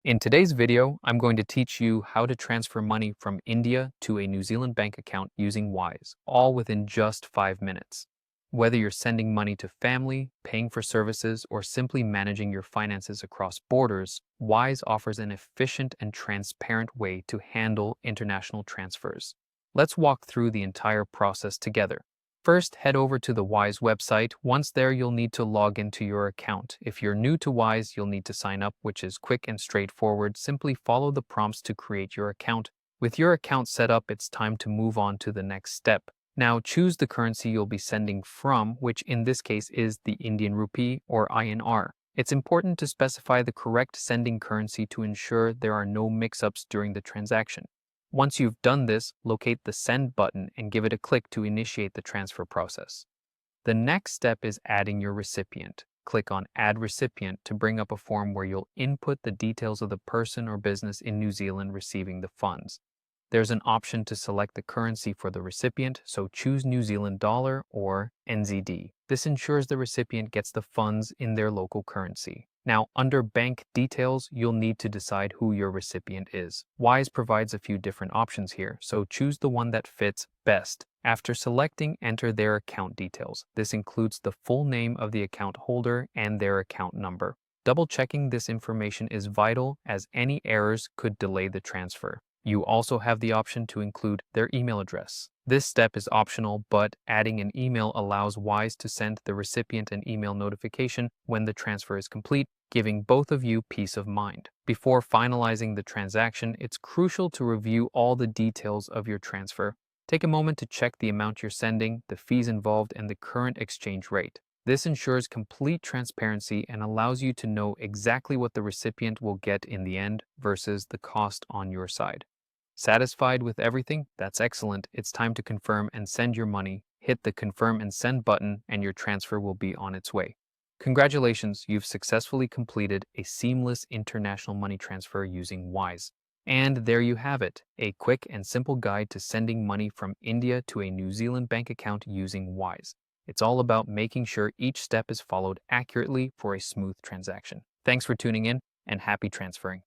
In today's video, I'm going to teach you how to transfer money from India to a New Zealand bank account using Wise, all within just 5 minutes. Whether you're sending money to family, paying for services, or simply managing your finances across borders, Wise offers an efficient and transparent way to handle international transfers. Let's walk through the entire process together. First, head over to the Wise website. Once there, you'll need to log into your account. If you're new to Wise, you'll need to sign up, which is quick and straightforward. Simply follow the prompts to create your account. With your account set up, it's time to move on to the next step. Now, choose the currency you'll be sending from, which in this case is the Indian rupee or INR. It's important to specify the correct sending currency to ensure there are no mix-ups during the transaction. Once you've done this, locate the Send button and give it a click to initiate the transfer process. The next step is adding your recipient. Click on Add Recipient to bring up a form where you'll input the details of the person or business in New Zealand receiving the funds. There's an option to select the currency for the recipient, so choose New Zealand dollar or NZD. This ensures the recipient gets the funds in their local currency. Now, under bank details, you'll need to decide who your recipient is. Wise provides a few different options here, so choose the one that fits best. After selecting, enter their account details. This includes the full name of the account holder and their account number. Double-checking this information is vital, as any errors could delay the transfer. You also have the option to include their email address. This step is optional, but adding an email allows Wise to send the recipient an email notification when the transfer is complete, giving both of you peace of mind. Before finalizing the transaction, it's crucial to review all the details of your transfer. Take a moment to check the amount you're sending, the fees involved, and the current exchange rate. This ensures complete transparency and allows you to know exactly what the recipient will get in the end versus the cost on your side. Satisfied with everything? That's excellent. It's time to confirm and send your money. Hit the Confirm and Send button and your transfer will be on its way. Congratulations, you've successfully completed a seamless international money transfer using Wise. And there you have it, a quick and simple guide to sending money from India to a New Zealand bank account using Wise. It's all about making sure each step is followed accurately for a smooth transaction. Thanks for tuning in and happy transferring.